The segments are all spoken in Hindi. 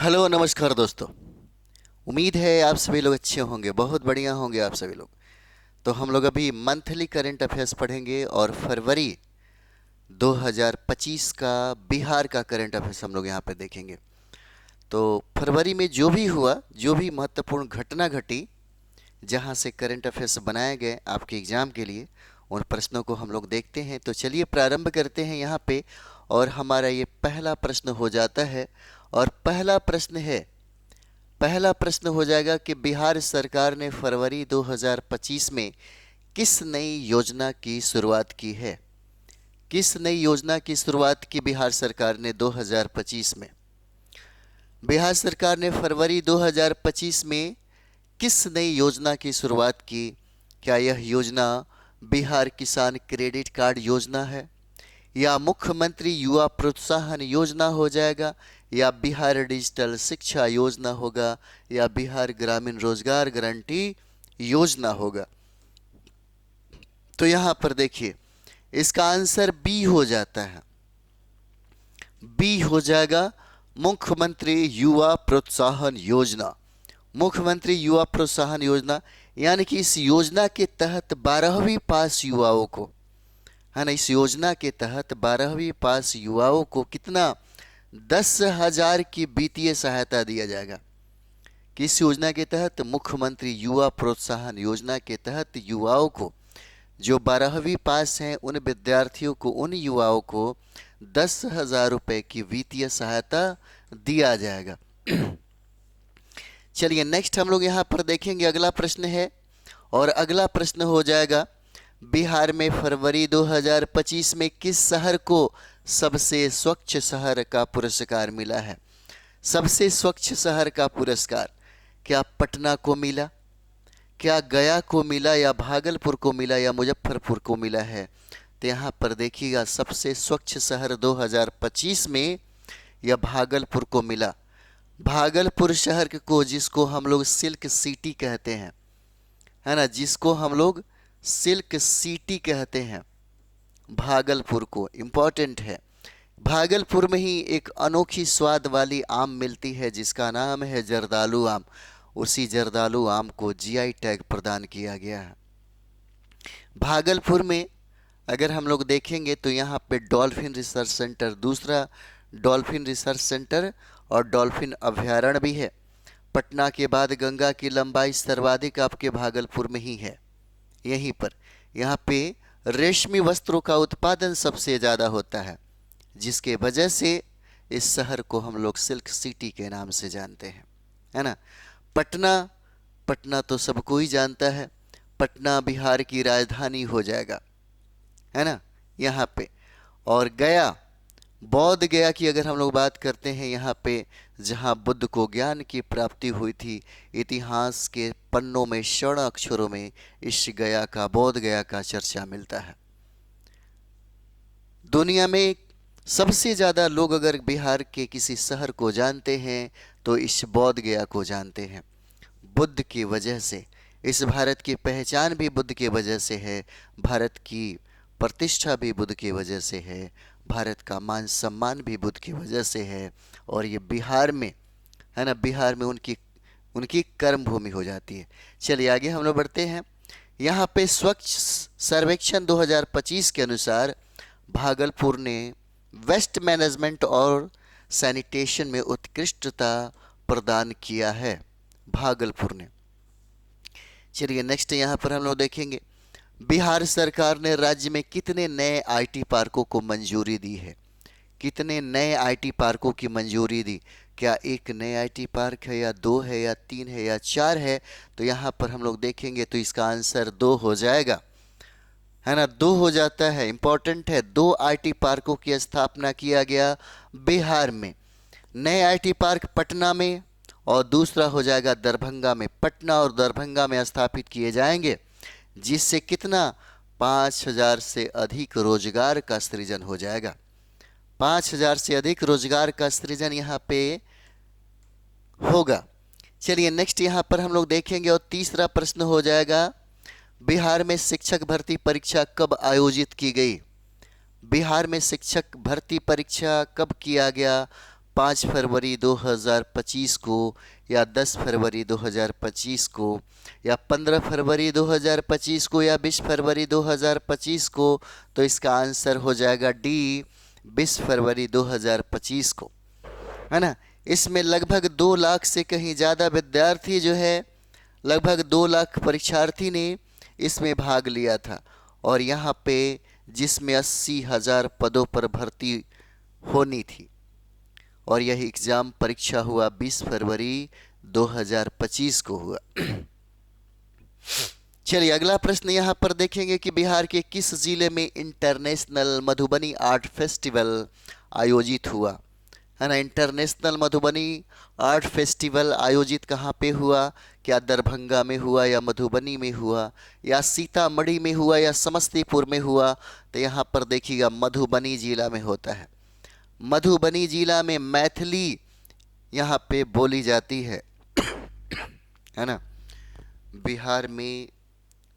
हेलो नमस्कार दोस्तों। उम्मीद है आप सभी लोग अच्छे होंगे, बहुत बढ़िया होंगे आप सभी लोग। तो हम लोग अभी मंथली करंट अफेयर्स पढ़ेंगे और फरवरी 2025 का बिहार का करंट अफेयर्स हम लोग यहाँ पे देखेंगे। तो फरवरी में जो भी हुआ, जो भी महत्वपूर्ण घटना घटी, जहाँ से करंट अफेयर्स बनाए गए आपके एग्ज़ाम के लिए, उन प्रश्नों को हम लोग देखते हैं। तो चलिए प्रारंभ करते हैं यहाँ पे। और हमारा ये पहला प्रश्न हो जाता है। और पहला प्रश्न हो जाएगा कि बिहार सरकार ने फरवरी 2025 में किस नई योजना की शुरुआत की है। किस नई योजना की शुरुआत की बिहार सरकार ने 2025 में। बिहार सरकार ने फरवरी 2025 में किस नई योजना की शुरुआत की। क्या यह योजना बिहार किसान क्रेडिट कार्ड योजना है, या मुख्यमंत्री युवा प्रोत्साहन योजना हो जाएगा, या बिहार डिजिटल शिक्षा योजना होगा, या बिहार ग्रामीण रोजगार गारंटी योजना होगा। तो यहाँ पर देखिए, इसका आंसर बी हो जाता है। बी हो जाएगा, मुख्यमंत्री युवा प्रोत्साहन योजना। मुख्यमंत्री युवा प्रोत्साहन योजना, यानी कि इस योजना के तहत 12वीं पास युवाओं को, है ना, इस योजना के तहत 12वीं पास युवाओं को कितना 10,000 की वित्तीय सहायता दिया जाएगा। किस योजना के तहत? मुख्यमंत्री युवा प्रोत्साहन योजना के तहत युवाओं को, जो 12वीं पास हैं, उन विद्यार्थियों को, उन युवाओं को 10,000 रुपये की वित्तीय सहायता दिया जाएगा। चलिए नेक्स्ट हम लोग यहाँ पर देखेंगे, अगला प्रश्न है। और अगला प्रश्न हो जाएगा, बिहार में फरवरी 2025 में किस शहर को सबसे स्वच्छ शहर का पुरस्कार मिला है। सबसे स्वच्छ शहर का पुरस्कार क्या पटना को मिला, क्या गया को मिला, या भागलपुर को मिला, या मुजफ्फरपुर को मिला है। तो यहाँ पर देखिएगा, सबसे स्वच्छ शहर 2025 में यह भागलपुर को मिला। भागलपुर शहर को, जिसको हम लोग सिल्क सिटी कहते हैं, है ना, जिसको हम लोग सिल्क सिटी कहते हैं, भागलपुर को। इम्पॉर्टेंट है, भागलपुर में ही एक अनोखी स्वाद वाली आम मिलती है जिसका नाम है जर्दालू आम। उसी जर्दालू आम को जीआई टैग प्रदान किया गया है। भागलपुर में अगर हम लोग देखेंगे तो यहाँ पे डॉल्फिन रिसर्च सेंटर, दूसरा डॉल्फिन रिसर्च सेंटर और डॉल्फिन अभ्यारण्य भी है। पटना के बाद गंगा की लंबाई सर्वाधिक आपके भागलपुर में ही है। यहीं पर, यहाँ पे रेशमी वस्त्रों का उत्पादन सबसे ज़्यादा होता है, जिसके वजह से इस शहर को हम लोग सिल्क सिटी के नाम से जानते हैं, है ना। पटना, पटना तो सबको ही जानता है, पटना बिहार की राजधानी हो जाएगा, है ना, यहाँ पे। और गया, बौद्ध गया की अगर हम लोग बात करते हैं, यहाँ पे जहाँ बुद्ध को ज्ञान की प्राप्ति हुई थी, इतिहास के पन्नों में, स्वर्ण अक्षरों में इस गया का, बौद्ध गया का चर्चा मिलता है। दुनिया में सबसे ज़्यादा लोग अगर बिहार के किसी शहर को जानते हैं तो इस बौद्ध गया को जानते हैं। बुद्ध की वजह से, इस भारत की पहचान भी बुद्ध की वजह से है, भारत की प्रतिष्ठा भी बुद्ध की वजह से है, भारत का मान सम्मान भी बुद्ध की वजह से है। और ये बिहार में, है ना, बिहार में उनकी उनकी कर्म भूमि हो जाती है। चलिए आगे हम लोग बढ़ते हैं। यहाँ पे स्वच्छ सर्वेक्षण 2025 के अनुसार भागलपुर ने वेस्ट मैनेजमेंट और सैनिटेशन में उत्कृष्टता प्रदान किया है, भागलपुर ने। चलिए नेक्स्ट यहाँ पर हम लोग देखेंगे, बिहार सरकार ने राज्य में कितने नए आईटी पार्कों को मंजूरी दी है। कितने नए आईटी पार्कों की मंजूरी दी। क्या एक नए आईटी पार्क है, या दो है, या तीन है, या चार है। तो यहाँ पर हम लोग देखेंगे तो इसका आंसर दो हो जाएगा, है ना, दो हो जाता है। इंपॉर्टेंट है, दो आईटी पार्कों की स्थापना किया गया बिहार में। नए आईटी पार्क पटना में और दूसरा हो जाएगा दरभंगा में। पटना और दरभंगा में स्थापित किए जाएंगे, जिससे कितना 5,000 से अधिक रोजगार का सृजन हो जाएगा। 5,000 से अधिक रोजगार का सृजन यहाँ पे होगा। चलिए नेक्स्ट यहाँ पर हम लोग देखेंगे और तीसरा प्रश्न हो जाएगा, बिहार में शिक्षक भर्ती परीक्षा कब आयोजित की गई। बिहार में शिक्षक भर्ती परीक्षा कब किया गया। 5 फरवरी 2025 को, या 10 फरवरी 2025 को, या 15 फरवरी 2025 को, या 20 फरवरी 2025 को? तो इसका आंसर हो जाएगा डी, 20 फरवरी 2025 को, है ना। इसमें लगभग 2 लाख से कहीं ज़्यादा विद्यार्थी जो है, लगभग 2 लाख परीक्षार्थी ने इसमें भाग लिया था। और यहाँ पे जिसमें 80,000 पदों पर भर्ती होनी थी, और यह एग्ज़ाम परीक्षा हुआ 20 फरवरी 2025 को हुआ। चलिए अगला प्रश्न यहाँ पर देखेंगे कि बिहार के किस जिले में इंटरनेशनल मधुबनी आर्ट फेस्टिवल आयोजित हुआ, है ना। इंटरनेशनल मधुबनी आर्ट फेस्टिवल आयोजित कहाँ पे हुआ? क्या दरभंगा में हुआ, या मधुबनी में हुआ, या सीतामढ़ी में हुआ, या समस्तीपुर में हुआ? तो यहाँ पर देखिएगा मधुबनी जिला में होता है। मधुबनी जिला में मैथिली यहाँ पे बोली जाती है ना। बिहार में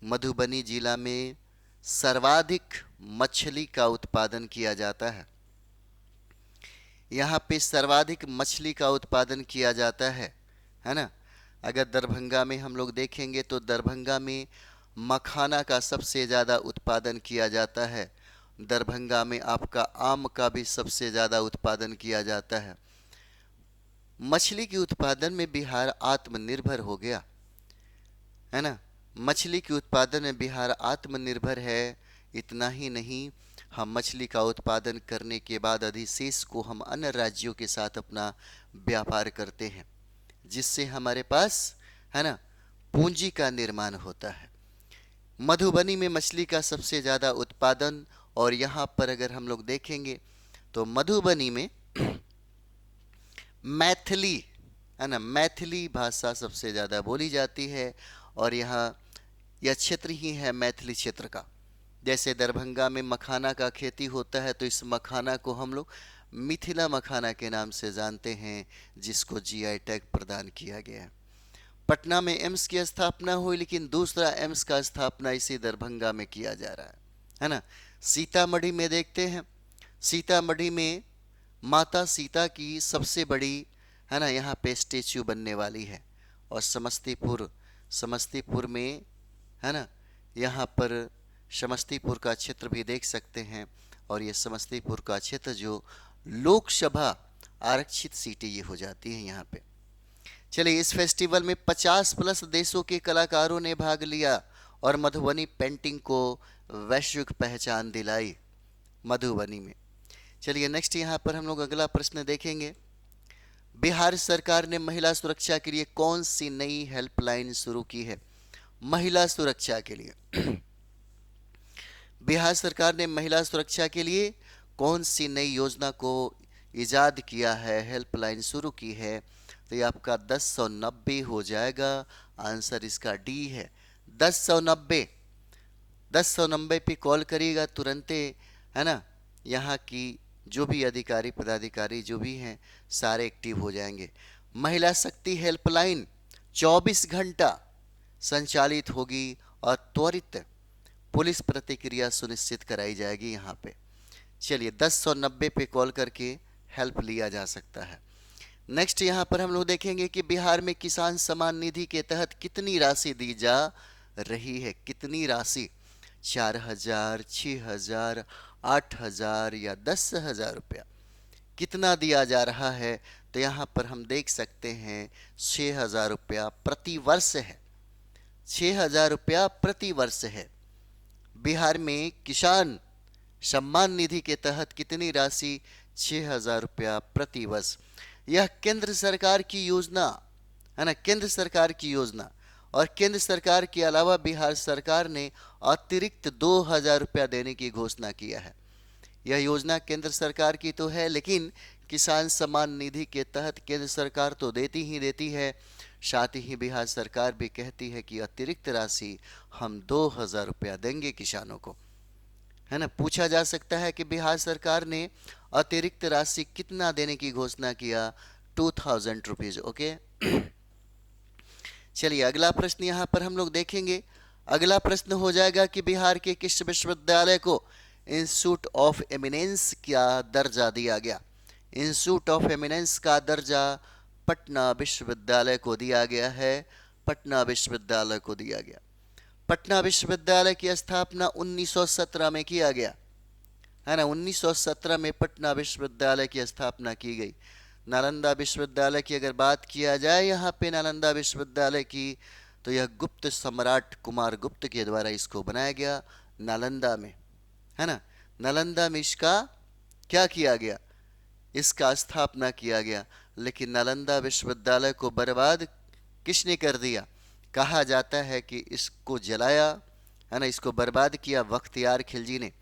मधुबनी जिला में सर्वाधिक मछली का उत्पादन किया जाता है। यहाँ पे सर्वाधिक मछली का उत्पादन किया जाता है ना। अगर दरभंगा में हम लोग देखेंगे तो दरभंगा में मखाना का सबसे ज़्यादा उत्पादन किया जाता है। दरभंगा में आपका आम का भी सबसे ज़्यादा उत्पादन किया जाता है। मछली के उत्पादन में बिहार आत्मनिर्भर हो गया, है ना। मछली के उत्पादन में बिहार आत्मनिर्भर है। इतना ही नहीं, हम मछली का उत्पादन करने के बाद अधिशेष को हम अन्य राज्यों के साथ अपना व्यापार करते हैं, जिससे हमारे पास, है ना, पूंजी का निर्माण होता है। मधुबनी में मछली का सबसे ज़्यादा उत्पादन, और यहाँ पर अगर हम लोग देखेंगे तो मधुबनी में मैथिली, है ना, मैथिली भाषा सबसे ज़्यादा बोली जाती है। और यहाँ यह क्षेत्र ही है मैथिली क्षेत्र का। जैसे दरभंगा में मखाना का खेती होता है, तो इस मखाना को हम लोग मिथिला मखाना के नाम से जानते हैं, जिसको जीआई टैग प्रदान किया गया है। पटना में एम्स की स्थापना हुई, लेकिन दूसरा एम्स का स्थापना इसी दरभंगा में किया जा रहा है ना। सीतामढ़ी में देखते हैं, सीतामढ़ी में माता सीता की सबसे बड़ी, है ना, यहाँ पे स्टेच्यू बनने वाली है। और समस्तीपुर में, है ना, यहाँ पर समस्तीपुर का क्षेत्र भी देख सकते हैं। और ये समस्तीपुर का क्षेत्र जो लोकसभा आरक्षित सीटें ये हो जाती हैं यहाँ पे। चलिए, इस फेस्टिवल में 50+ देशों के कलाकारों ने भाग लिया और मधुबनी पेंटिंग को वैश्विक पहचान दिलाई मधुबनी में। चलिए नेक्स्ट यहाँ पर हम लोग अगला प्रश्न देखेंगे। बिहार सरकार ने महिला सुरक्षा के लिए कौन सी नई हेल्पलाइन शुरू की है? महिला सुरक्षा के लिए बिहार सरकार ने महिला सुरक्षा के लिए कौन सी नई योजना को इजाद किया है, हेल्पलाइन शुरू की है? तो ये आपका 1090 हो जाएगा। आंसर इसका डी है, 1090 पे कॉल करिएगा तुरंते, है ना। यहाँ की जो भी अधिकारी पदाधिकारी जो भी हैं सारे एक्टिव हो जाएंगे। महिला शक्ति हेल्पलाइन 24 घंटा संचालित होगी और त्वरित पुलिस प्रतिक्रिया सुनिश्चित कराई जाएगी यहाँ पे। चलिए 1090 पे कॉल करके हेल्प लिया जा सकता है। नेक्स्ट यहाँ पर हम लोग देखेंगे कि बिहार में किसान सम्मान निधि के तहत कितनी राशि दी जा रही है? कितनी राशि? 4,000, 6,000, 8,000 या 10,000 रुपया? कितना दिया जा रहा है? तो यहाँ पर हम देख सकते हैं 6,000 रुपया प्रति वर्ष है। 6,000 रुपया प्रति वर्ष है। बिहार में किसान सम्मान निधि के तहत कितनी राशि? 6,000 रुपया प्रति वर्ष। यह केंद्र सरकार की योजना है ना, केंद्र सरकार की योजना। और केंद्र सरकार के अलावा बिहार सरकार ने अतिरिक्त 2,000 रुपया देने की घोषणा किया है। यह योजना केंद्र सरकार की तो है, लेकिन किसान सम्मान निधि के तहत केंद्र सरकार तो देती ही देती है, साथ ही बिहार सरकार भी कहती है कि अतिरिक्त राशि हम 2,000 रुपया देंगे किसानों को, है ना। पूछा जा सकता है कि बिहार सरकार ने अतिरिक्त राशि कितना देने की घोषणा किया? 2,000 रुपीज। ओके, चलिए अगला प्रश्न यहाँ पर हम लोग देखेंगे। अगला प्रश्न हो जाएगा कि बिहार के किस विश्वविद्यालय को इंस्टीट्यूट ऑफ एमिनेंस का दर्जा दिया गया? इंस्टीट्यूट ऑफ एमिनेंस का दर्जा पटना विश्वविद्यालय को दिया गया है। पटना विश्वविद्यालय को दिया गया। पटना विश्वविद्यालय की स्थापना 1917 में किया गया है ना। 1917 में पटना विश्वविद्यालय की स्थापना की गई। नालंदा विश्वविद्यालय की अगर बात किया जाए यहाँ पे नालंदा विश्वविद्यालय की, तो यह गुप्त सम्राट कुमार गुप्त के द्वारा इसको बनाया गया नालंदा में, है ना। नालंदा में इसका क्या किया गया, इसका स्थापना किया गया। लेकिन नालंदा विश्वविद्यालय को बर्बाद किसने कर दिया? कहा जाता है कि इसको जलाया, है ना, इसको बर्बाद किया बख्तियार खिलजी ने।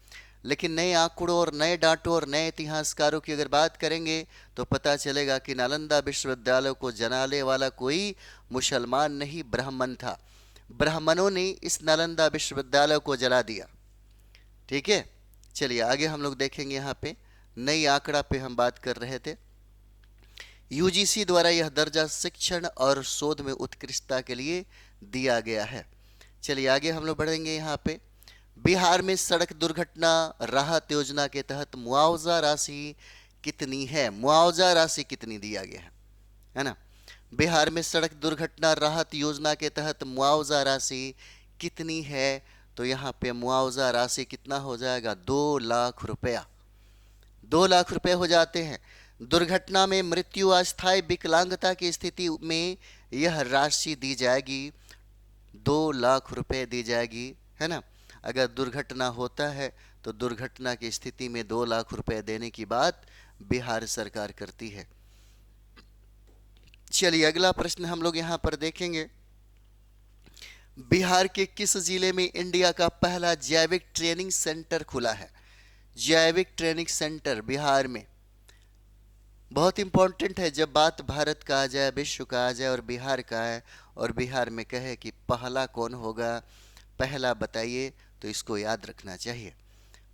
लेकिन नए आंकड़ों और नए डाटों और नए इतिहासकारों की अगर बात करेंगे तो पता चलेगा कि नालंदा विश्वविद्यालय को जलाने वाला कोई मुसलमान नहीं, ब्राह्मण था। ब्राह्मणों ने इस नालंदा विश्वविद्यालय को जला दिया। ठीक है, चलिए आगे हम लोग देखेंगे। यहाँ पे नई आंकड़ा पे हम बात कर रहे थे। यूजीसी द्वारा यह दर्जा शिक्षण और शोध में उत्कृष्टता के लिए दिया गया है। चलिए आगे हम लोग बढ़ेंगे। यहाँ पे बिहार में सड़क दुर्घटना राहत योजना के तहत मुआवजा राशि कितनी है? मुआवजा राशि कितनी दिया गया है ना। बिहार में सड़क दुर्घटना राहत योजना के तहत मुआवजा राशि कितनी है? तो यहाँ पे मुआवजा राशि कितना हो जाएगा? 2 लाख रुपया। 2 लाख रुपए हो जाते हैं। दुर्घटना में मृत्यु, अस्थायी विकलांगता की स्थिति में यह राशि दी जाएगी, 2 लाख रुपए दी जाएगी, है ना। अगर दुर्घटना होता है तो दुर्घटना की स्थिति में 2 लाख रुपए देने की बात बिहार सरकार करती है। चलिए अगला प्रश्न हम लोग यहाँ पर देखेंगे। बिहार के किस जिले में इंडिया का पहला जैविक ट्रेनिंग सेंटर खुला है? जैविक ट्रेनिंग सेंटर बिहार में बहुत इंपॉर्टेंट है। जब बात भारत का आ जाए, विश्व का आ जाए और बिहार का है, और बिहार में कहे कि पहला कौन होगा, पहला बताइए, तो इसको याद रखना चाहिए।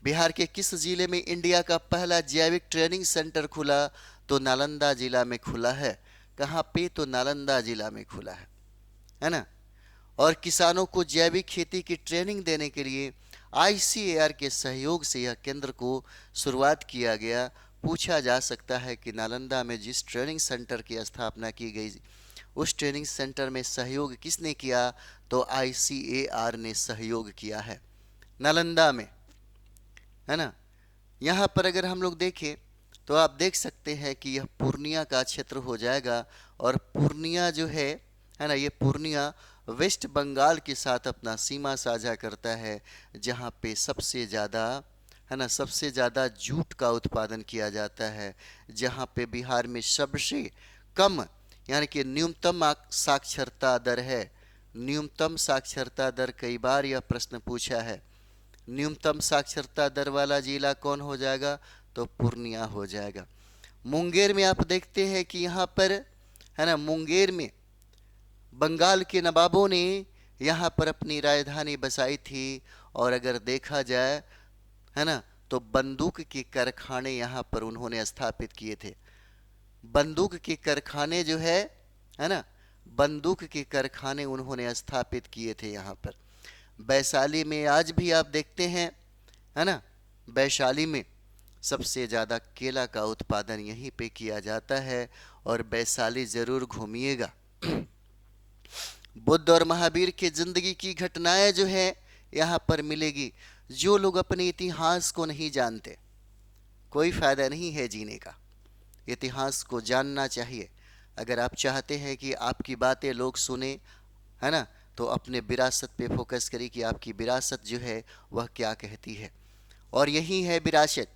बिहार के किस जिले में इंडिया का पहला जैविक ट्रेनिंग सेंटर खुला? तो नालंदा जिला में खुला है। कहाँ पे? तो नालंदा जिला में खुला है ना। और किसानों को जैविक खेती की ट्रेनिंग देने के लिए ICAR के सहयोग से यह केंद्र को शुरुआत किया गया। पूछा जा सकता है कि नालंदा में जिस ट्रेनिंग सेंटर की स्थापना की गई, उस ट्रेनिंग सेंटर में सहयोग किसने किया? तो ICAR ने सहयोग किया है नालंदा में, है ना। यहाँ पर अगर हम लोग देखें तो आप देख सकते हैं कि यह पूर्णिया का क्षेत्र हो जाएगा। और पूर्णिया जो है ना, ये पूर्णिया वेस्ट बंगाल के साथ अपना सीमा साझा करता है, जहाँ पे सबसे ज़्यादा, है ना, सबसे ज़्यादा जूट का उत्पादन किया जाता है। जहाँ पे बिहार में सबसे कम यानी कि न्यूनतम साक्षरता दर है। न्यूनतम साक्षरता दर, कई बार यह प्रश्न पूछा है। न्यूनतम साक्षरता दर वाला जिला कौन हो जाएगा? तो पूर्णिया हो जाएगा। मुंगेर में आप देखते हैं कि यहाँ पर, है ना, मुंगेर में बंगाल के नवाबों ने यहाँ पर अपनी राजधानी बसाई थी। और अगर देखा जाए, है ना, तो बंदूक के कारखाने यहाँ पर उन्होंने स्थापित किए थे। बंदूक के कारखाने जो है ना, बंदूक के कारखाने उन्होंने स्थापित किए थे यहाँ पर। वैशाली में आज भी आप देखते हैं, है ना, वैशाली में सबसे ज़्यादा केला का उत्पादन यहीं पे किया जाता है। और वैशाली ज़रूर घूमिएगा। बुद्ध और महावीर की जिंदगी की घटनाएं जो है यहाँ पर मिलेगी। जो लोग अपने इतिहास को नहीं जानते, कोई फायदा नहीं है जीने का। इतिहास को जानना चाहिए। अगर आप चाहते हैं कि आपकी बातें लोग सुने, है ना, तो अपने विरासत पे फोकस करिए कि आपकी विरासत जो है वह क्या कहती है। और यही है विरासत,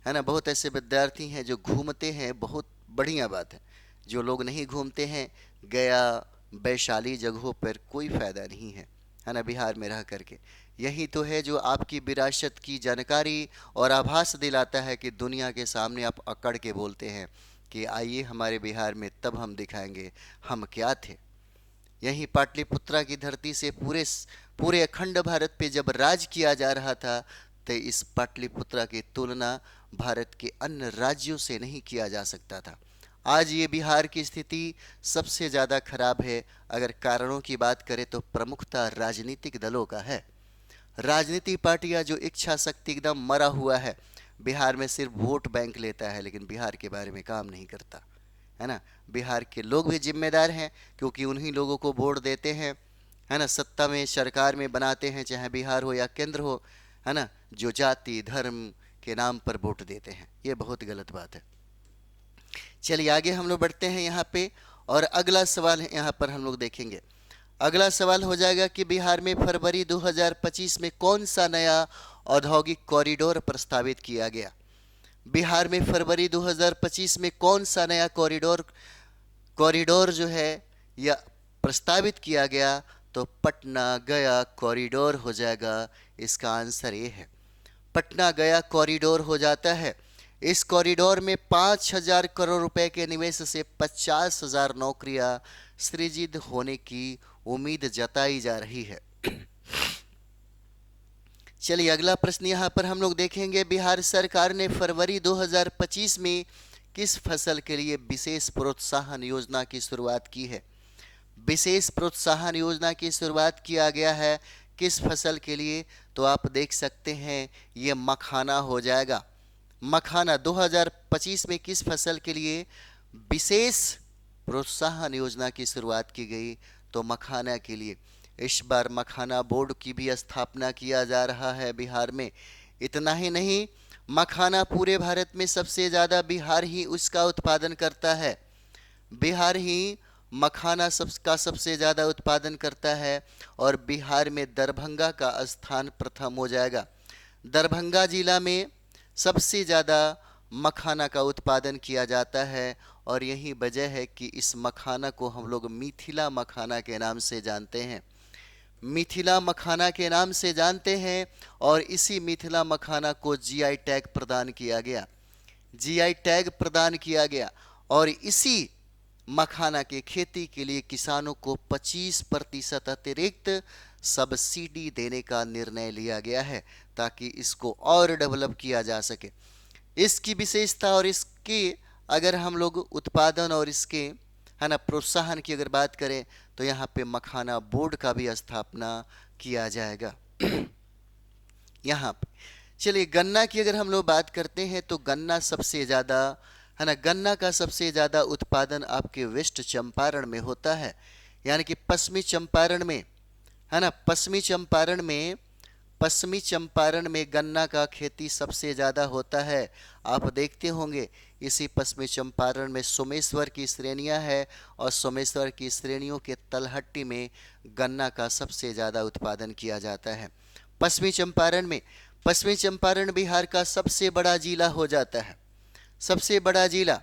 है ना। बहुत ऐसे विद्यार्थी हैं जो घूमते हैं, बहुत बढ़िया बात है। जो लोग नहीं घूमते हैं, गया वैशाली जगहों पर कोई फ़ायदा नहीं है ना, बिहार में रह करके। यही तो है जो आपकी विरासत की जानकारी और आभास दिलाता है कि दुनिया के सामने आप अकड़ के बोलते हैं कि आइए हमारे बिहार में, तब हम दिखाएंगे हम क्या थे। यहीं पाटलिपुत्रा की धरती से पूरे अखंड भारत पे जब राज किया जा रहा था, तो इस पाटलिपुत्रा की तुलना भारत के अन्य राज्यों से नहीं किया जा सकता था। आज ये बिहार की स्थिति सबसे ज़्यादा खराब है। अगर कारणों की बात करें तो प्रमुखता राजनीतिक दलों का है। राजनीतिक पार्टियां जो इच्छा शक्ति एकदम मरा हुआ है, बिहार में सिर्फ वोट बैंक लेता है, लेकिन बिहार के बारे में काम नहीं करता, है ना। बिहार के लोग भी जिम्मेदार हैं, क्योंकि उन्हीं लोगों को वोट देते हैं, है ना, सत्ता में सरकार में बनाते हैं, चाहे बिहार हो या केंद्र हो, है ना, जो जाति धर्म के नाम पर वोट देते हैं। ये बहुत गलत बात है। चलिए आगे हम लोग बढ़ते हैं यहाँ पे, और अगला सवाल है यहाँ पर हम लोग देखेंगे। अगला सवाल हो जाएगा कि बिहार में फरवरी 2025 में कौन सा नया औद्योगिक कॉरिडोर प्रस्तावित किया गया। बिहार में फरवरी 2025 में कौन सा नया कॉरिडोर जो है या प्रस्तावित किया गया, तो पटना गया कॉरिडोर हो जाएगा। इसका आंसर ये है, पटना गया कॉरिडोर हो जाता है। इस कॉरिडोर में 5,000 करोड़ रुपए के निवेश से 50,000 नौकरियां सृजित होने की उम्मीद जताई जा रही है। चलिए अगला प्रश्न यहाँ पर हम लोग देखेंगे। बिहार सरकार ने फरवरी 2025 में किस फसल के लिए विशेष प्रोत्साहन योजना की शुरुआत की है। विशेष प्रोत्साहन योजना की शुरुआत किया गया है किस फसल के लिए, तो आप देख सकते हैं ये मखाना हो जाएगा। मखाना 2025 में किस फसल के लिए विशेष प्रोत्साहन योजना की शुरुआत की गई, तो मखाना के लिए। इस बार मखाना बोर्ड की भी स्थापना किया जा रहा है बिहार में। इतना ही नहीं, मखाना पूरे भारत में सबसे ज़्यादा बिहार ही उसका उत्पादन करता है। बिहार ही मखाना सबसे ज़्यादा उत्पादन करता है, और बिहार में दरभंगा का स्थान प्रथम हो जाएगा। दरभंगा जिला में सबसे ज़्यादा मखाना का उत्पादन किया जाता है, और यही वजह है कि इस मखाना को हम लोग मिथिला मखाना के नाम से जानते हैं। मिथिला मखाना के नाम से जानते हैं, और इसी मिथिला मखाना को जीआई टैग प्रदान किया गया। जीआई टैग प्रदान किया गया, और इसी मखाना के खेती के लिए किसानों को 25% अतिरिक्त सब्सिडी देने का निर्णय लिया गया है, ताकि इसको और डेवलप किया जा सके। इसकी विशेषता और इसकी अगर हम लोग उत्पादन और इसके, है ना, प्रोत्साहन की अगर बात करें, तो यहाँ पे मखाना बोर्ड का भी स्थापना किया जाएगा। यहाँ पे चलिए गन्ना की अगर हम लोग बात करते हैं, तो गन्ना सबसे ज़्यादा, है ना, गन्ना का सबसे ज़्यादा उत्पादन आपके वेस्ट चंपारण में होता है, यानी कि पश्चिमी चंपारण में, है ना, पश्चिमी चंपारण में गन्ना का खेती सबसे ज़्यादा होता है। आप देखते होंगे इसी पश्चिमी चंपारण में सोमेश्वर की श्रेणियां है, और सोमेश्वर की श्रेणियों के तलहट्टी में गन्ना का सबसे ज़्यादा उत्पादन किया जाता है। पश्चिमी चंपारण बिहार का सबसे बड़ा जिला हो जाता है। सबसे बड़ा जिला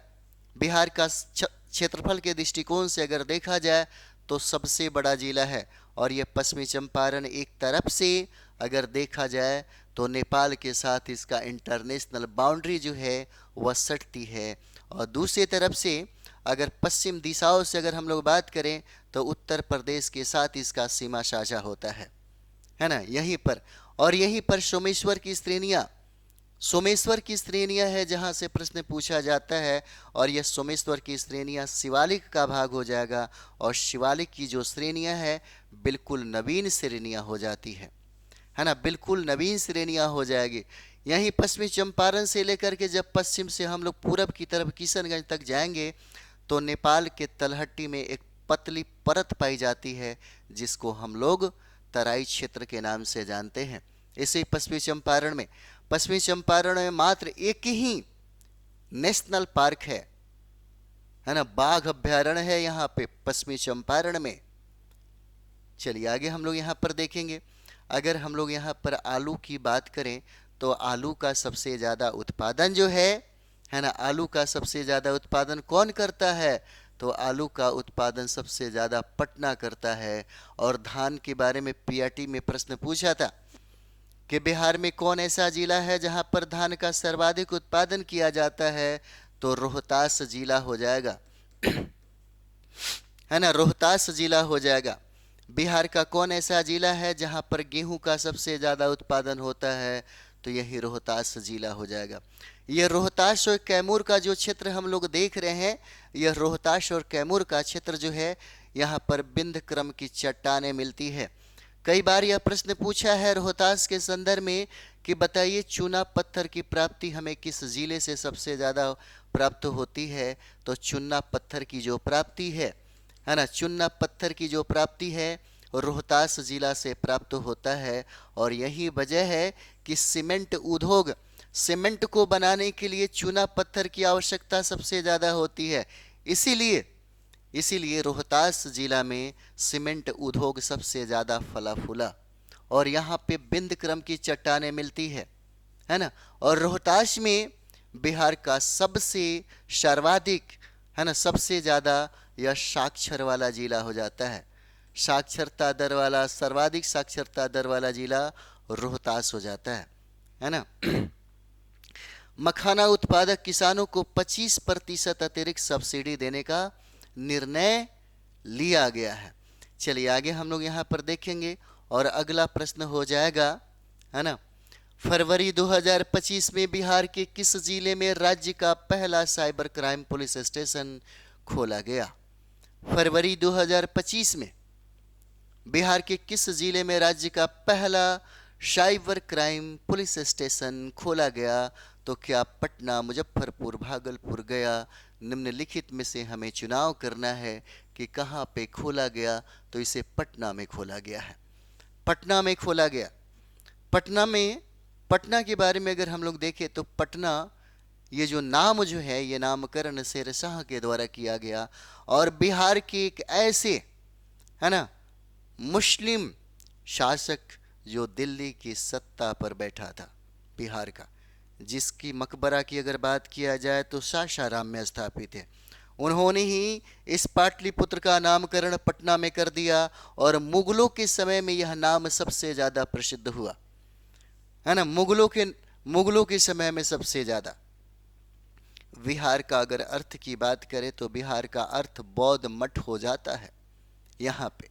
बिहार का क्षेत्रफल के दृष्टिकोण से अगर देखा जाए तो सबसे बड़ा जिला है, और ये पश्चिमी चंपारण एक तरफ से अगर देखा जाए तो नेपाल के साथ इसका इंटरनेशनल बाउंड्री जो है वह सटती है, और दूसरी तरफ से अगर पश्चिम दिशाओं से अगर हम लोग बात करें तो उत्तर प्रदेश के साथ इसका सीमा साझा होता है ना, यहीं पर। और यहीं पर सोमेश्वर की श्रेणियाँ है जहाँ से प्रश्न पूछा जाता है, और यह सोमेश्वर की श्रेणियाँ शिवालिक का भाग हो जाएगा, और शिवालिक की जो श्रेणियाँ है बिल्कुल नवीन श्रेणियाँ हो जाती है ना, बिल्कुल नवीन श्रेणियाँ हो जाएगी। यहीं पश्चिमी चंपारण से लेकर के जब पश्चिम से हम लोग पूरब की तरफ किशनगंज तक जाएंगे, तो नेपाल के तलहट्टी में एक पतली परत पाई जाती है, जिसको हम लोग तराई क्षेत्र के नाम से जानते हैं। इसी पश्चिमी चंपारण में मात्र एक ही नेशनल पार्क है ना, बाघ अभ्यारण्य है यहाँ पे पश्चिमी चंपारण में। चलिए आगे हम लोग यहाँ पर देखेंगे। अगर हम लोग यहाँ पर आलू की बात करें, तो आलू का सबसे ज़्यादा उत्पादन जो है ना, आलू का सबसे ज़्यादा उत्पादन कौन करता है, तो आलू का उत्पादन सबसे ज़्यादा पटना करता है। और धान के बारे में पीआरटी में प्रश्न पूछा था कि बिहार में कौन ऐसा जिला है जहां पर धान का सर्वाधिक उत्पादन किया जाता है, तो रोहतास जिला हो जाएगा, है ना, रोहतास जिला हो जाएगा। बिहार का कौन ऐसा जिला है जहां पर गेहूं का सबसे ज़्यादा उत्पादन होता है, तो यही रोहतास जिला हो जाएगा। यह रोहतास और कैमूर का जो क्षेत्र हम लोग देख रहे हैं, यह रोहतास और कैमूर का क्षेत्र जो है, यहाँ पर बिंद क्रम की चट्टानें मिलती है। कई बार यह प्रश्न पूछा है रोहतास के संदर्भ में कि बताइए चूना पत्थर की प्राप्ति हमें किस जिले से सबसे ज़्यादा प्राप्त होती है। तो चूना पत्थर की जो प्राप्ति है ना, चूना पत्थर की जो प्राप्ति है रोहतास जिला से प्राप्त होता है। और यही वजह है कि सीमेंट उद्योग, सीमेंट को बनाने के लिए चूना पत्थर की आवश्यकता सबसे ज़्यादा होती है। इसीलिए रोहतास जिला में सीमेंट उद्योग सबसे ज़्यादा फला फूला। और यहाँ पे बिंद क्रम की चट्टानें मिलती है ना। और रोहतास में बिहार का सबसे सर्वाधिक है ना, सबसे ज़्यादा यह साक्षर वाला जिला हो जाता है। साक्षरता दर वाला, सर्वाधिक साक्षरता दर वाला जिला रोहतास हो जाता है ना। मखाना उत्पादक किसानों को 25% अतिरिक्त सब्सिडी देने का निर्णय लिया गया है। चलिए आगे हम लोग यहाँ पर देखेंगे और अगला प्रश्न हो जाएगा, है ना, फरवरी 2025 में बिहार के किस जिले में राज्य का पहला साइबर क्राइम पुलिस स्टेशन खोला गया। फरवरी 2025 में बिहार के किस जिले में राज्य का पहला साइबर क्राइम पुलिस स्टेशन खोला गया। तो क्या पटना, मुजफ्फरपुर, भागलपुर, गया, निम्नलिखित में से हमें चुनाव करना है कि कहाँ पे खोला गया। तो इसे पटना में खोला गया है, पटना में खोला गया। पटना के बारे में अगर हम लोग देखें तो पटना, ये जो नाम जो है ये नामकरण शेरशाह के द्वारा किया गया। और बिहार के एक ऐसे, है ना, मुस्लिम शासक जो दिल्ली की सत्ता पर बैठा था बिहार का, जिसकी मकबरा की अगर बात किया जाए तो सासाराम में स्थापित है, उन्होंने ही इस पाटलिपुत्र का नामकरण पटना में कर दिया। और मुगलों के समय में यह नाम सबसे ज़्यादा प्रसिद्ध हुआ, है ना। मुगलों के समय में सबसे ज़्यादा। बिहार का अगर अर्थ की बात करें तो बिहार का अर्थ बौद्ध मठ हो जाता है। यहाँ पे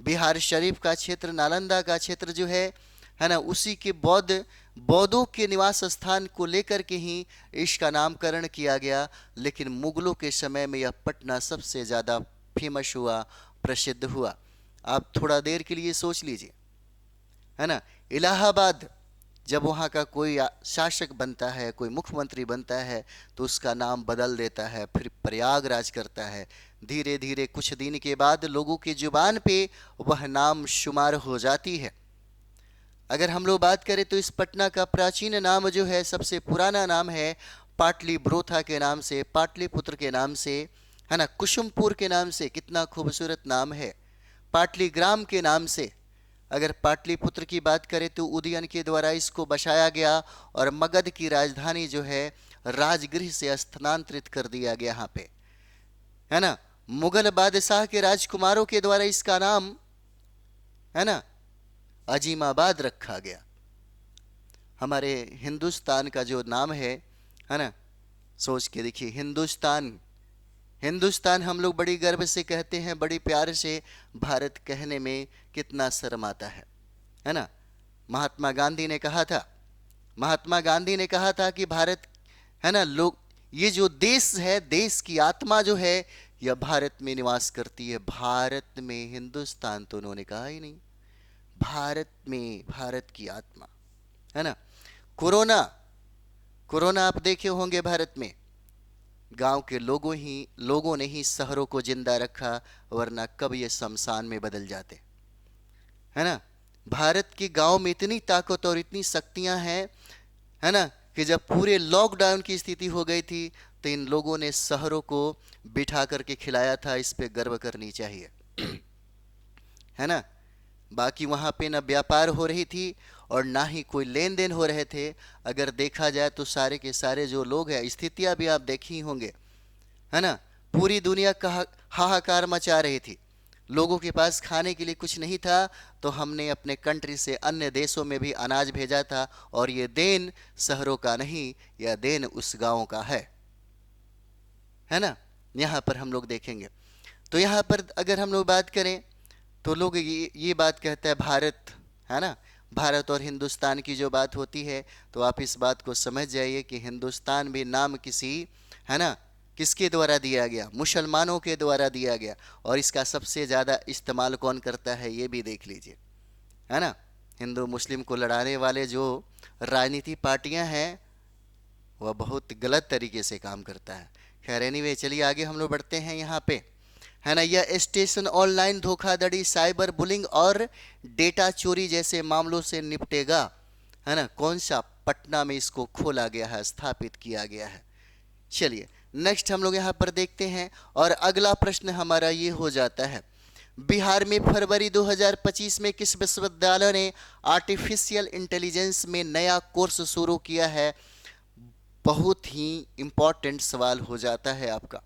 बिहार शरीफ का क्षेत्र, नालंदा का क्षेत्र जो है ना, उसी के बौद्धों के निवास स्थान को लेकर के ही इसका नामकरण किया गया। लेकिन मुगलों के समय में यह पटना सबसे ज़्यादा फेमस हुआ, प्रसिद्ध हुआ। आप थोड़ा देर के लिए सोच लीजिए, है ना, इलाहाबाद जब वहाँ का कोई शासक बनता है, कोई मुख्यमंत्री बनता है तो उसका नाम बदल देता है, फिर प्रयागराज करता है। धीरे धीरे कुछ दिन के बाद लोगों की जुबान पे वह नाम शुमार हो जाती है। अगर हम लोग बात करें तो इस पटना का प्राचीन नाम जो है, सबसे पुराना नाम है पाटलिपुत्र के नाम से, पाटलिपुत्र के नाम से, है ना, कुसुमपुर के नाम से, कितना खूबसूरत नाम है, पाटलीग्राम के नाम से। अगर पाटलिपुत्र की बात करें तो उदयन के द्वारा इसको बसाया गया और मगध की राजधानी जो है राजगृह से स्थानांतरित कर दिया गया यहाँ पे, है ना। मुगल बादशाह के राजकुमारों के द्वारा इसका नाम, है ना, अजीमाबाद रखा गया। हमारे हिंदुस्तान का जो नाम है ना, सोच के देखिए, हिंदुस्तान हम लोग बड़ी गर्व से कहते हैं, बड़ी प्यार से। भारत कहने में कितना शर्म आता है ना। महात्मा गांधी ने कहा था कि भारत, है ना, लोग, ये जो देश है, देश की आत्मा जो है यह भारत में निवास करती है। भारत में हिंदुस्तान तो उन्होंने कहा ही नहीं, भारत में, भारत की आत्मा, है ना। कोरोना आप देखे होंगे, भारत में गांव के लोगों ने ही शहरों को जिंदा रखा, वरना कब ये शमशान में बदल जाते, है ना। भारत के गांव में इतनी ताकत और इतनी शक्तियां हैं, है ना, कि जब पूरे लॉकडाउन की स्थिति हो गई थी तो इन लोगों ने शहरों को बिठा करके खिलाया था। इस पे गर्व करनी चाहिए, है ना। बाकी वहाँ पे ना व्यापार हो रही थी और ना ही कोई लेन देन हो रहे थे। अगर देखा जाए तो सारे के सारे जो लोग हैं, स्थितियाँ भी आप देखी होंगे, है ना, पूरी दुनिया का हाहाकार मचा रही थी। लोगों के पास खाने के लिए कुछ नहीं था, तो हमने अपने कंट्री से अन्य देशों में भी अनाज भेजा था। और ये देन शहरों का नहीं, यह देन उस गाँव का है ना। यहाँ पर हम लोग देखेंगे तो यहाँ पर अगर हम लोग बात करें तो लोग ये बात कहता है भारत, है ना, भारत और हिंदुस्तान की जो बात होती है तो आप इस बात को समझ जाइए कि हिंदुस्तान भी नाम किसी, है ना, किसके द्वारा दिया गया, मुसलमानों के द्वारा दिया गया। और इसका सबसे ज़्यादा इस्तेमाल कौन करता है ये भी देख लीजिए, है ना। हिंदू मुस्लिम को लड़ाने वाले जो राजनीति पार्टियां हैं वह बहुत गलत तरीके से काम करता है। खैर एनीवे, चलिए आगे हम लोग बढ़ते हैं यहाँ पे, है ना। यह स्टेशन ऑनलाइन धोखाधड़ी, साइबर बुलिंग और डेटा चोरी जैसे मामलों से निपटेगा, है ना। कौन सा? पटना में इसको खोला गया है, स्थापित किया गया है। चलिए नेक्स्ट हम लोग यहाँ पर देखते हैं और अगला प्रश्न हमारा ये हो जाता है, बिहार में फरवरी 2025 में किस विश्वविद्यालय ने आर्टिफिशियल इंटेलिजेंस में नया कोर्स शुरू किया है? बहुत ही इंपॉर्टेंट सवाल हो जाता है आपका,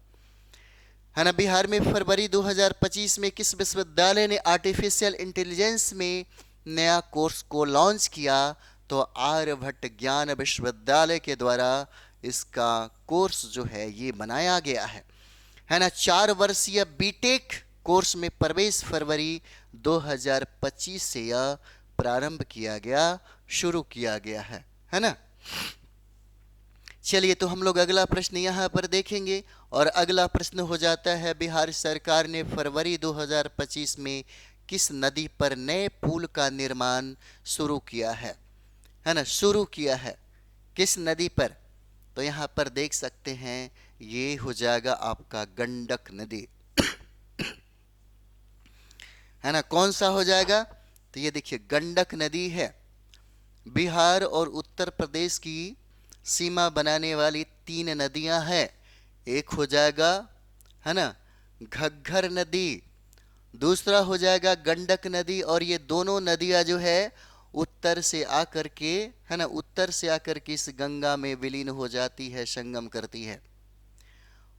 है ना। बिहार में फरवरी 2025 में किस विश्वविद्यालय ने आर्टिफिशियल इंटेलिजेंस में नया कोर्स को लॉन्च किया? तो आर्यभट्ट ज्ञान विश्वविद्यालय के द्वारा इसका कोर्स जो है ये बनाया गया है ना। 4 वर्षीय बीटेक कोर्स में प्रवेश फरवरी 2025 से यह प्रारंभ किया गया, शुरू किया गया है ना। चलिए तो हम लोग अगला प्रश्न यहाँ पर देखेंगे और अगला प्रश्न हो जाता है, बिहार सरकार ने फरवरी 2025 में किस नदी पर नए पुल का निर्माण शुरू किया है ना। शुरू किया है किस नदी पर? तो यहाँ पर देख सकते हैं ये हो जाएगा आपका गंडक नदी है ना। कौन सा हो जाएगा? तो ये देखिए गंडक नदी है। बिहार और उत्तर प्रदेश की सीमा बनाने वाली 3 नदियां हैं। एक हो जाएगा, है ना, घग्गर नदी, दूसरा हो जाएगा गंडक नदी, और ये दोनों नदियां जो है उत्तर से आकर के, है ना, उत्तर से आकर के इस गंगा में विलीन हो जाती है, संगम करती है।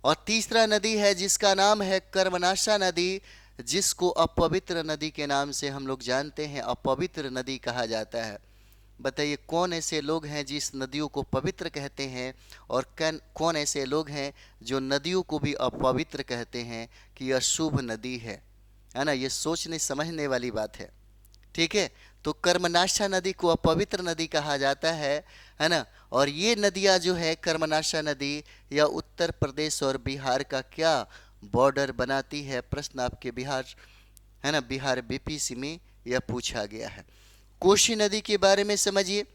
और तीसरा नदी है जिसका नाम है कर्मनाशा नदी, जिसको अपवित्र नदी के नाम से हम लोग जानते हैं, अपवित्र नदी कहा जाता है। बताइए कौन ऐसे लोग हैं जिस नदियों को पवित्र कहते हैं, और कौन ऐसे लोग हैं जो नदियों को भी अपवित्र कहते हैं कि यह शुभ नदी है ना। ये सोचने समझने वाली बात है, ठीक है। तो कर्मनाशा नदी को अपवित्र नदी कहा जाता है ना। और ये नदियाँ जो है कर्मनाशा नदी, यह उत्तर प्रदेश और बिहार का क्या बॉर्डर बनाती है? प्रश्न आपके बिहार, है ना, बिहार बीपीसी में यह पूछा गया है। कोसी नदी के बारे में समझिए।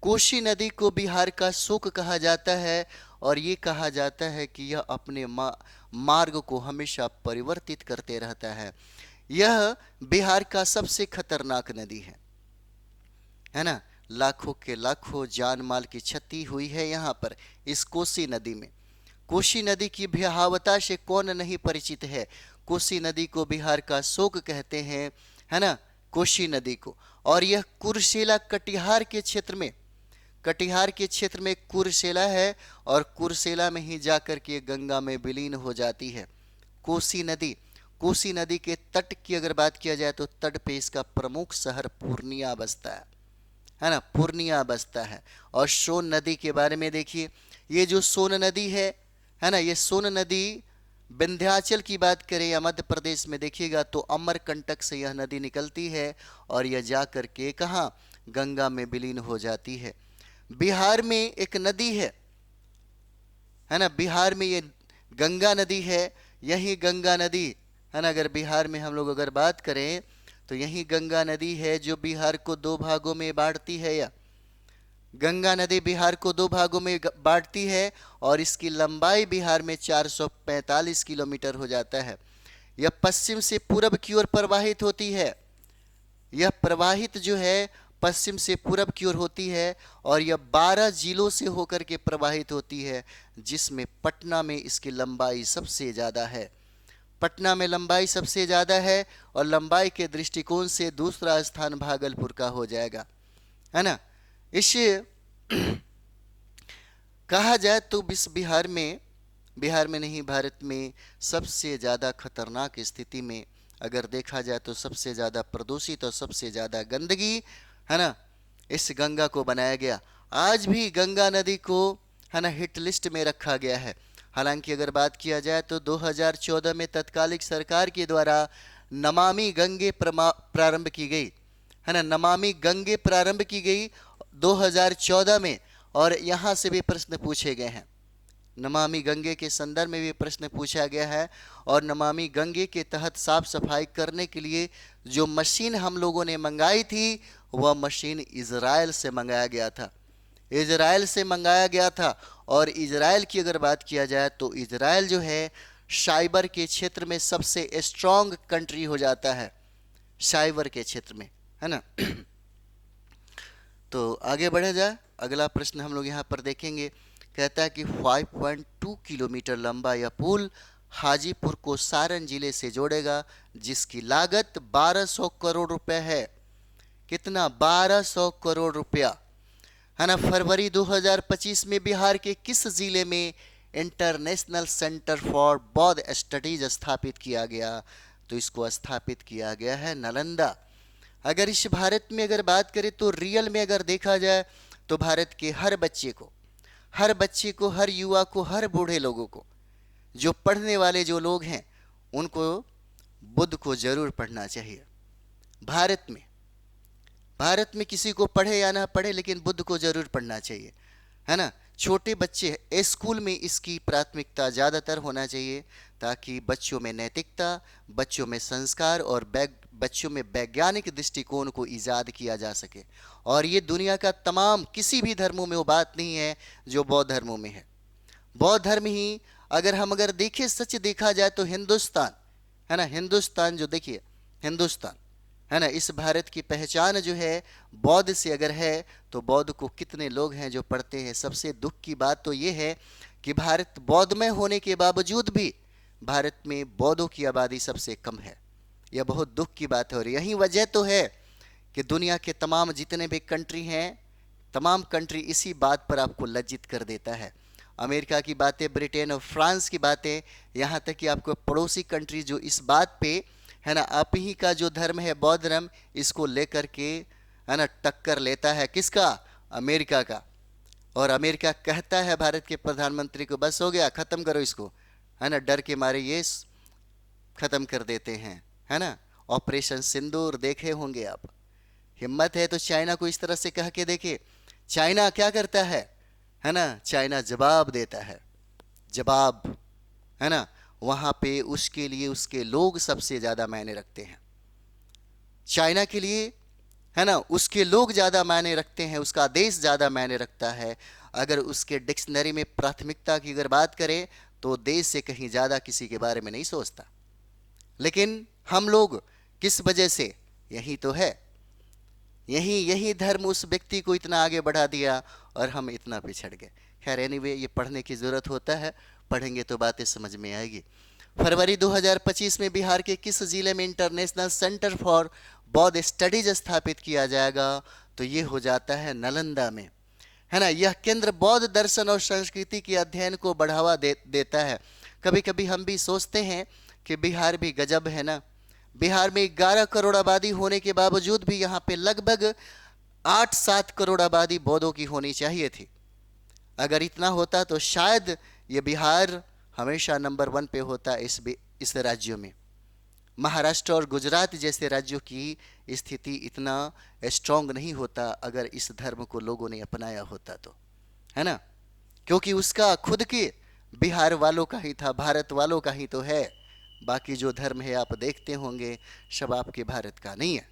कोसी नदी को बिहार का शोक कहा जाता है, और ये कहा जाता है कि यह अपने मार्ग को हमेशा परिवर्तित करते रहता है। यह बिहार का सबसे खतरनाक नदी है ना। लाखों के लाखों जान माल की क्षति हुई है यहाँ पर इस कोसी नदी में। कोसी नदी की भयावहता से कौन नहीं परिचित है? कोसी नदी को बिहार का शोक कहते हैं, है ना, कोसी नदी को। और यह कुर्सेला कटिहार के क्षेत्र में, कटिहार के क्षेत्र में कुर्सेला है, और कुर्सेला में ही जाकर के गंगा में विलीन हो जाती है कोसी नदी। कोसी नदी के तट की अगर बात किया जाए तो तट पे इसका प्रमुख शहर पूर्णिया बसता है ना, पूर्णिया बसता है। और सोन नदी के बारे में देखिए, ये जो सोन नदी है ना, ये सोन नदी विंध्याचल की बात करें या मध्य प्रदेश में देखिएगा तो अमरकंटक से यह नदी निकलती है, और यह जा कर के कहाँ? गंगा में विलीन हो जाती है। बिहार में एक नदी है ना, बिहार में ये गंगा नदी है। यही गंगा नदी, है ना, अगर बिहार में हम लोग अगर बात करें तो यही गंगा नदी है जो बिहार को 2 भागों में बांटती है। या गंगा नदी बिहार को 2 भागों में बांटती है, और इसकी लंबाई बिहार में 445 किलोमीटर हो जाता है। यह पश्चिम से पूरब की ओर प्रवाहित होती है। यह प्रवाहित जो है पश्चिम से पूरब की ओर होती है, और यह 12 जिलों से होकर के प्रवाहित होती है, जिसमें पटना में इसकी लंबाई सबसे ज़्यादा है। पटना में लंबाई सबसे ज़्यादा है, और लंबाई के दृष्टिकोण से दूसरा स्थान भागलपुर का हो जाएगा, है ना। इसे कहा जाए तो बिहार में नहीं, भारत में सबसे ज़्यादा खतरनाक स्थिति में अगर देखा जाए तो सबसे ज़्यादा प्रदूषित और सबसे ज़्यादा गंदगी, है ना, इस गंगा को बनाया गया। आज भी गंगा नदी को, है ना, हिट लिस्ट में रखा गया है। हालांकि अगर बात किया जाए तो 2014 में तत्कालिक सरकार के द्वारा नमामि गंगे प्रारंभ की गई, है ना, नमामि गंगे प्रारंभ की गई 2014 में, और यहाँ से भी प्रश्न पूछे गए हैं, नमामि गंगे के संदर्भ में भी प्रश्न पूछा गया है। और नमामि गंगे के तहत साफ सफाई करने के लिए जो मशीन हम लोगों ने मंगाई थी, वह मशीन इजराइल से मंगाया गया था। इजराइल से मंगाया गया था। और इजराइल की अगर बात किया जाए तो इजराइल जो है साइबर के क्षेत्र में सबसे स्ट्रांग कंट्री हो जाता है, साइबर के क्षेत्र में, है ना। तो आगे बढ़ा जाए, अगला प्रश्न हम लोग यहाँ पर देखेंगे। कहता है कि 5.2 किलोमीटर लंबा यह पुल हाजीपुर को सारण जिले से जोड़ेगा, जिसकी लागत 1200 करोड़ रुपए है। कितना? 1200 करोड़ रुपया, है ना। फरवरी 2025 में बिहार के किस जिले में इंटरनेशनल सेंटर फॉर बौद्ध स्टडीज स्थापित किया गया? तो इसको स्थापित किया गया है नालंदा। अगर इस भारत में अगर बात करें तो रियल में अगर देखा जाए तो भारत के हर बच्चे को, हर युवा को, हर बूढ़े लोगों को, जो पढ़ने वाले जो लोग हैं, उनको बुद्ध को जरूर पढ़ना चाहिए। भारत में किसी को पढ़े या ना पढ़े, लेकिन बुद्ध को जरूर पढ़ना चाहिए, है ना। छोटे बच्चे स्कूल में इसकी प्राथमिकता ज़्यादातर होना चाहिए, ताकि बच्चों में नैतिकता, बच्चों में संस्कार और बच्चों में वैज्ञानिक दृष्टिकोण को ईजाद किया जा सके। और ये दुनिया का तमाम किसी भी धर्मों में वो बात नहीं है जो बौद्ध धर्मों में है। बौद्ध धर्म ही अगर देखें, सच देखा जाए तो हिंदुस्तान, है ना, हिंदुस्तान जो देखिए, हिंदुस्तान, है ना, इस भारत की पहचान जो है बौद्ध से अगर है तो बौद्ध को कितने लोग हैं जो पढ़ते हैं। सबसे दुख की बात तो ये है कि भारत बौद्धमय होने के बावजूद भी भारत में बौद्धों की आबादी सबसे कम है। यह बहुत दुख की बात है। और यही वजह तो है कि दुनिया के तमाम जितने भी कंट्री हैं, तमाम कंट्री इसी बात पर आपको लज्जित कर देता है। अमेरिका की बातें, ब्रिटेन और फ्रांस की बातें, यहाँ तक कि आपको पड़ोसी कंट्री जो इस बात पे, है ना, आप ही का जो धर्म है बौद्ध धर्म, इसको लेकर के, है ना, टक्कर लेता है। किसका? अमेरिका का। और अमेरिका कहता है भारत के प्रधानमंत्री को, बस हो गया, ख़त्म करो इसको, है ना, डर के मारे ये ख़त्म कर देते हैं, है ना। ऑपरेशन सिंदूर देखे होंगे आप। हिम्मत है तो चाइना को इस तरह से कह के देखे। चाइना क्या करता है ना, चाइना जवाब देता है, जवाब, है ना। वहाँ पे उसके लिए उसके लोग सबसे ज़्यादा मायने रखते हैं। चाइना के लिए, है ना, उसके लोग ज़्यादा मायने रखते हैं, उसका देश ज़्यादा मायने रखता है। अगर उसके डिक्शनरी में प्राथमिकता की अगर बात करें तो देश से कहीं ज़्यादा किसी के बारे में नहीं सोचता। लेकिन हम लोग किस वजह से, यही तो है, यही धर्म उस व्यक्ति को इतना आगे बढ़ा दिया और हम इतना पिछड़ गए। खैर एनीवे, ये पढ़ने की ज़रूरत होता है, पढ़ेंगे तो बातें समझ में आएगी। फरवरी 2025 में बिहार के किस जिले में इंटरनेशनल सेंटर फॉर बौद्ध स्टडीज स्थापित किया जाएगा? तो ये हो जाता है नालंदा में, है ना। यह केंद्र बौद्ध दर्शन और संस्कृति के अध्ययन को बढ़ावा देता है। कभी कभी हम भी सोचते हैं कि बिहार भी गजब है ना। बिहार में 11 करोड़ आबादी होने के बावजूद भी यहाँ पे लगभग 8-7 करोड़ आबादी बौद्धों की होनी चाहिए थी। अगर इतना होता तो शायद ये बिहार हमेशा नंबर 1 पे होता इस राज्यों में। महाराष्ट्र और गुजरात जैसे राज्यों की स्थिति इतना स्ट्रांग नहीं होता अगर इस धर्म को लोगों ने अपनाया होता तो, है ना। क्योंकि उसका खुद के बिहार वालों का ही था, भारत वालों का ही तो है। बाकी जो धर्म है आप देखते होंगे सब आपके भारत का नहीं है।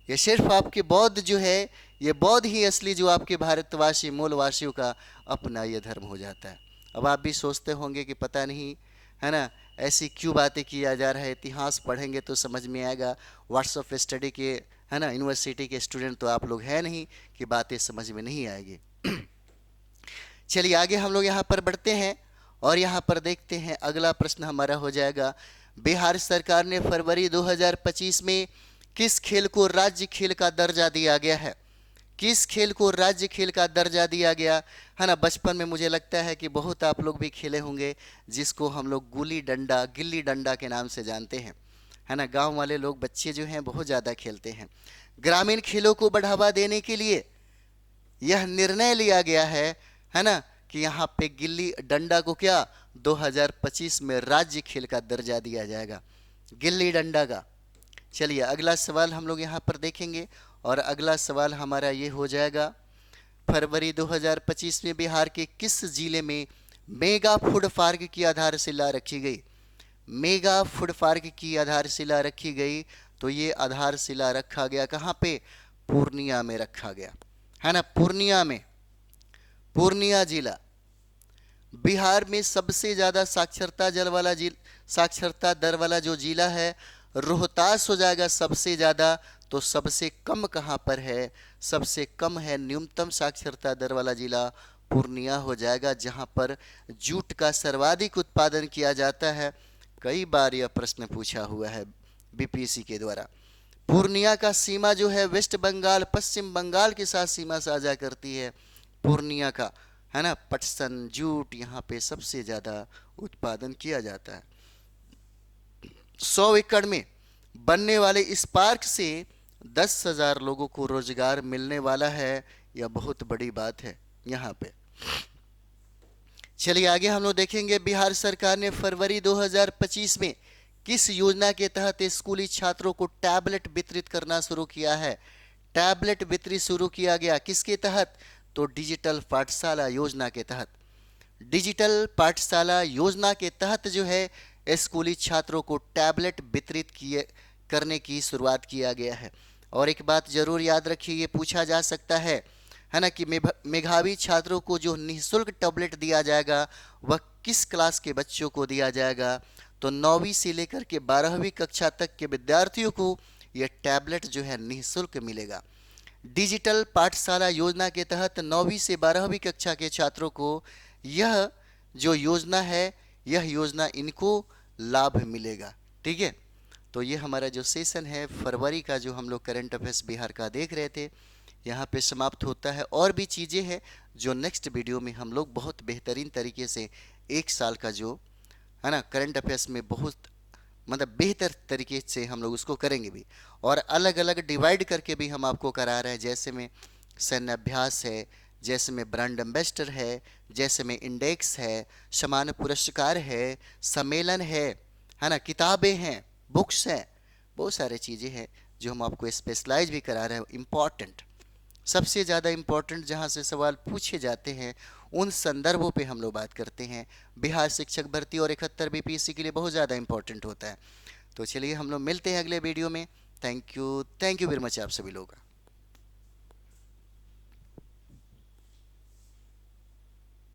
ये सिर्फ आपके बौद्ध जो है, ये बौद्ध ही असली जो आपके भारतवासी मूलवासियों का अपना ये धर्म हो जाता है। अब आप भी सोचते होंगे कि पता नहीं, है ना, ऐसी क्यों बातें किया जा रहा है। इतिहास पढ़ेंगे तो समझ में आएगा। व्हाट्सएप स्टडी के, है ना, यूनिवर्सिटी के स्टूडेंट तो आप लोग हैं नहीं कि बातें समझ में नहीं आएगी। चलिए आगे हम लोग यहाँ पर बढ़ते हैं और यहाँ पर देखते हैं अगला प्रश्न हमारा हो जाएगा। बिहार सरकार ने फरवरी 2025 में किस खेल को राज्य खेल का दर्जा दिया गया है? किस खेल को राज्य खेल का दर्जा दिया गया है ना। बचपन में मुझे लगता है कि बहुत आप लोग भी खेले होंगे, जिसको हम लोग गिल्ली डंडा के नाम से जानते हैं, है ना। गांव वाले लोग, बच्चे जो हैं बहुत ज़्यादा खेलते हैं। ग्रामीण खेलों को बढ़ावा देने के लिए यह निर्णय लिया गया है ना, कि यहाँ पे गिल्ली डंडा को क्या 2025 में राज्य खेल का दर्जा दिया जाएगा, गिल्ली डंडा का। चलिए अगला सवाल हम लोग यहाँ पर देखेंगे और अगला सवाल हमारा ये हो जाएगा। फरवरी 2025 में बिहार के किस जिले में मेगा फूड पार्क की आधारशिला रखी गई। मेगा फूड पार्क की आधारशिला रखी गई, तो ये आधारशिला रखा गया कहाँ पे? पूर्णिया में रखा गया, है ना, पूर्णिया में। पूर्णिया जिला बिहार में सबसे ज्यादा साक्षरता दर वाला जो जिला है रोहतास हो जाएगा सबसे ज्यादा। तो सबसे कम कहाँ पर है? सबसे कम है न्यूनतम साक्षरता दर वाला जिला पूर्णिया हो जाएगा, जहां पर जूट का सर्वाधिक उत्पादन किया जाता है। कई बार यह प्रश्न पूछा हुआ है बीपीएससी के द्वारा। पूर्णिया का सीमा जो है वेस्ट बंगाल, पश्चिम बंगाल के साथ सीमा साझा करती है पूर्णिया का, है ना। पटसन, जूट यहाँ पे सबसे ज़्यादा उत्पादन किया जाता है। 100 एकड़ में बनने इस इस पार्क से 10,000 लोगों को रोजगार मिलने वाला है। यह बहुत बड़ी बात है यहाँ पे। चलिए आगे हम लोग देखेंगे, बिहार सरकार ने फरवरी 2025 में किस योजना के तहत स्कूली छात्रों को टैबलेट वितरित करना शुरू किया है? टैबलेट वितरित शुरू किया गया किसके तहत? तो डिजिटल पाठशाला योजना के तहत। डिजिटल पाठशाला योजना के तहत जो है स्कूली छात्रों को टैबलेट वितरित करने की शुरुआत किया गया है। और एक बात जरूर याद रखिए, ये पूछा जा सकता है ना, कि मेधावी छात्रों को जो निःशुल्क टैबलेट दिया जाएगा वह किस क्लास के बच्चों को दिया जाएगा? तो 9वीं से लेकर के 12वीं कक्षा तक के विद्यार्थियों को यह टैबलेट जो है निःशुल्क मिलेगा। डिजिटल पाठशाला योजना के तहत 9वीं से 12वीं कक्षा के छात्रों को यह जो योजना है, यह योजना इनको लाभ मिलेगा। ठीक है, तो ये हमारा जो सेशन है फरवरी का, जो हम लोग करंट अफेयर्स बिहार का देख रहे थे, यहाँ पे समाप्त होता है। और भी चीज़ें हैं जो नेक्स्ट वीडियो में हम लोग बहुत बेहतरीन तरीके से एक साल का जो है ना करंट अफेयर्स में बहुत मतलब बेहतर तरीके से हम लोग उसको करेंगे भी, और अलग अलग डिवाइड करके भी हम आपको करा रहे हैं। जैसे में सैन्य अभ्यास है, जैसे में ब्रांड एम्बेसडर है, जैसे में इंडेक्स है, सम्मान पुरस्कार है, सम्मेलन है ना, किताबें हैं, बुक्स हैं, बहुत सारे चीज़ें हैं जो हम आपको स्पेशलाइज भी करा रहे हैं। इम्पॉर्टेंट, सबसे ज़्यादा इम्पोर्टेंट जहाँ से सवाल पूछे जाते हैं उन संदर्भों पे हम लोग बात करते हैं। बिहार शिक्षक भर्ती और 71 बीपीएससी के लिए बहुत ज़्यादा इम्पोर्टेंट होता है। तो चलिए हम लोग मिलते हैं अगले वीडियो में। थैंक यू वेरी मच आप सभी लोग का।